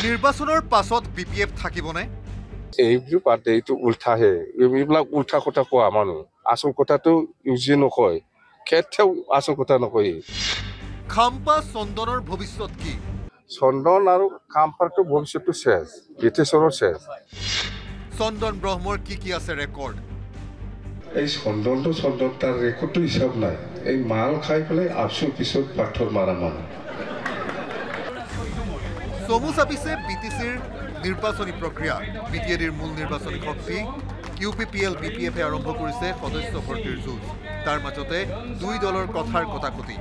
নিৰ্বাচনৰ পাছত বিপিএফ থাকিবনে? এইবোৰ পাতে এইটো উল্টাহে এইবিলাক উল্টা কথা কোৱা মানুহ আসল কথাটো ইউজি নকয় কেতিয়াও আসল কথা নকয় খাম্পা চন্দনৰ ভৱিষ্যত কি? চন্দন আৰু খাম্পাৰটো ভৱিষ্যতটো শেষ ব্ৰিটিছৰৰ শেষ চন্দন ব্ৰহ্মৰ কি আছে ৰেকৰ্ড? এই চন্দনটো চন্দন তাৰ ৰেকৰ্ডটো হিচাপ নাই এই মাল খাই পেলাই আফচোৰ পিছত পাথৰ মাৰা মানুহ চমু চাপিছে বিটিচিৰ নিৰ্বাচনী প্ৰক্ৰিয়া বিটিএডিৰ মূল নিৰ্বাচনী শক্তি ইউপিপিএল বিপিএফে আৰম্ভ কৰিছে সদস্য ভৰ্তিৰ যুঁজ তাৰ মাজতে দুই দলৰ কথাৰ কটাকটি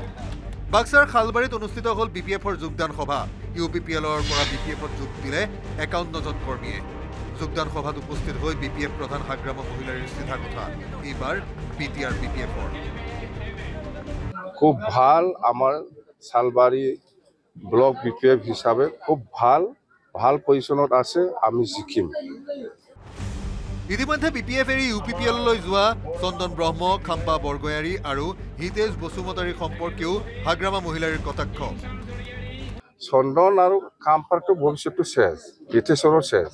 বাক্সাৰ খালবাৰীত অনুষ্ঠিত হ'ল বিপিএফৰ যোগদান সভা ইউপিপিএলৰ পৰা বিপিএফত যোগ দিলে ৫১ জন কৰ্মীয়ে যোগদান সভাত উপস্থিত হৈ বিপিএফ প্ৰধান হাগ্ৰামা মহিলাৰীৰ চিধা কথা এইবাৰ বিটিআৰ বিপিএফৰ খুব ভাল আমাৰ চালবাৰী ব্লক বিপিএফ হিচাপে খুব ভাল পজিশনত আছে আমি জিকিম ইতিমধ্যে বিপিএফ এৰি ইউপিপিএললৈ যোৱা চন্দন ব্ৰহ্ম খাম্পা বৰগয়াৰী আৰু হিতেশ বসুমতাৰীৰ সম্পৰ্কেও হাগ্ৰামা মহিলাৰীৰ কটাক্ষ চন্দন আৰু খাম্পাৰটো ভৱিষ্যতটো শেষ ব্ৰিটিছৰৰ শেষ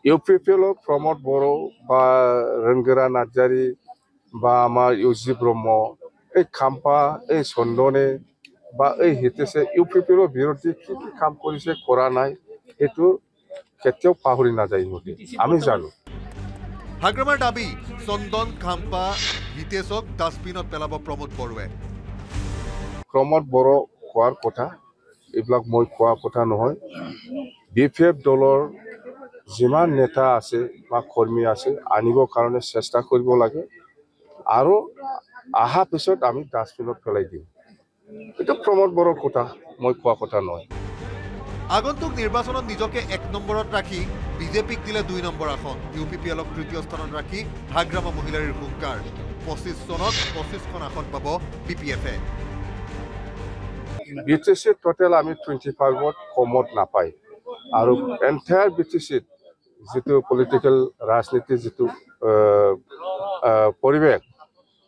ইউপিপিএলৰ প্ৰমোদ বড়ো বা ৰংগেৰা নাৰ্জাৰী বা আমাৰ ইউজি ব্ৰহ্ম এই খাম্পা এই চন্দনে বা এই হিতেশে ইউপিপিএলৰ বিৰুদ্ধে কি কাম কৰিছে কৰা নাই এইটো কেতিয়াও পাহৰি নাযায় ইহঁতে আমি জানো হাগ্ৰামাৰ দাবী চন্দন খাম্পা হিতেশক ডাষ্টবিনত পেলাব প্ৰমোদ বড়োৱে প্ৰমোদ বড়ো কোৱাৰ কথা এইবিলাক মই কোৱা কথা নহয় বিপিএফ দলৰ যিমান নেতা আছে বা কৰ্মী আছে আনিবৰ কাৰণে চেষ্টা কৰিব লাগে আৰু অহা পিছত আমি ডাষ্টবিনত পেলাই দিম এটা প্ৰমোদ বড়োৰ কথা মই কোৱা কথা নহয় আগন্তুক নিৰ্বাচনত নিজকে ১ নম্বৰত ৰাখি বিজেপিক দিলে ২ নম্বৰ আসন ইউপিপিএলক তৃতীয় স্থানত ৰাখি হাগ্ৰামা মহিলাৰীৰ হুংকাৰ ২৫ চনত ২৫খন আসন পাব বিপিএফে বিটিচি টোটেল আমি 25ত কমত নাপায় আৰু এণ্টায়াৰ বিটিচিত যিটো পলিটিকেল ৰাজনীতি যিটো পৰিৱেশ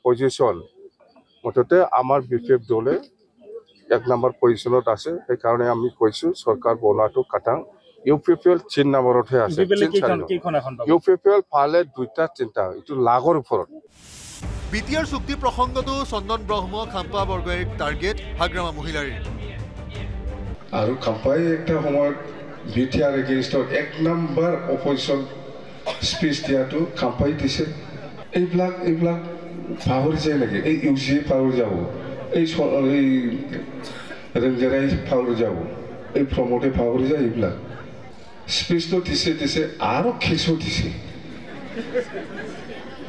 পজিশ্যন মুঠতে আমাৰ বিপিএফ দলে ১ নম্বৰ পজিশ্যনত আছে সেইকাৰণে আমি কৈছো চৰকাৰ বনোৱাটো কাটাং ইউপিপিএল ৩ নম্বৰতহে আছে ইউপিপিএল ফালে ২টা ৩টা এইটো লাগৰ ওপৰত বিটিআৰ চুক্তি প্ৰসংগতো চন্দন ব্ৰহ্ম খাম্পা বৰগয়াৰীক টাৰ্গেট হাগ্ৰামা মহিলাৰীৰ আৰু খাম্পাই একটা সময়ত বিটিআৰ এগেইনষ্টত ১ নম্বৰ অপজিশ্যন স্পীচ দিয়াটো খাম্পাই দিছে এইবিলাক পাহৰি যায় নেকি এই ইউজি পাহৰি যাব এই ৰংগেৰাই পাহৰি যাব এই প্ৰমোদে পাহৰি যায় এইবিলাক স্পীচটো দিছে আৰু খেচো দিছে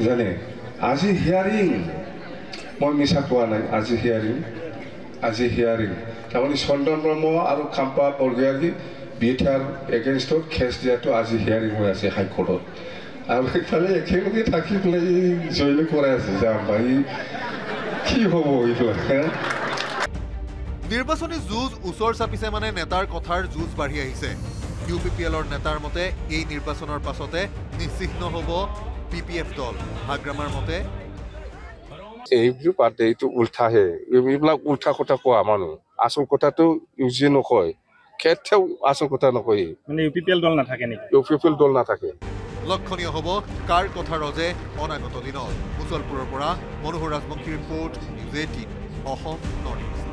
জানে আজি হিয়াৰিং মই মিছা কোৱা নাই আজি হিয়াৰিং তাৰমানে চন্দন ব্ৰহ্ম আৰু খাম্পা বৰগয়াৰী বিটিআৰ এগেইনষ্টত কেছ দিয়াটো আজি হিয়াৰিং হৈ আছে হাইকোৰ্টত আৰু এইফালে একেলগে থাকি পেলাই জইল কৰাই আছে যাম ভাই কি হ'ব এইবিলাক নিৰ্বাচনী যুঁজ ওচৰ চাপিছে মানে নেতাৰ কথাৰ যুঁজ বাঢ়ি আহিছে ইউপিপিএলৰ নেতাৰ মতে এই নিৰ্বাচনৰ পাছতে নিশ্চিহ্ন হ'ব বিপিএফ দল হাগ্ৰামাৰ মতে এইবোৰ পাতে এইটো উল্টাহে এইবিলাক উল্টা কথা কোৱা মানুহ আসল কথাটো ইউজি নকয় কেতিয়াও আসল কথা নকয় মানে ইউপিপিএল দল নাথাকে নেকি ইউপিপিএল দল নাথাকে লক্ষণীয় হ'ব কাৰ কথা ৰজে অনাগত দিনত মুছলপুৰৰ পৰা মনোহৰ ৰাজবংশীৰ report news 18 Assam north east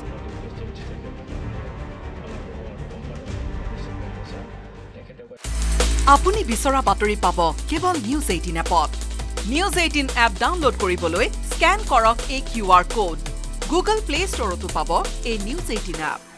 আপুনি বিচৰা বাতৰি পাব কেৱল নিউজ 18 এপত নিউজ 18 এপ ডাউনলোড কৰিবলৈ স্কেন কৰক এই QR কোড গুগল প্লে ষ্টৰতো পাব এই নিউজ 18 এপ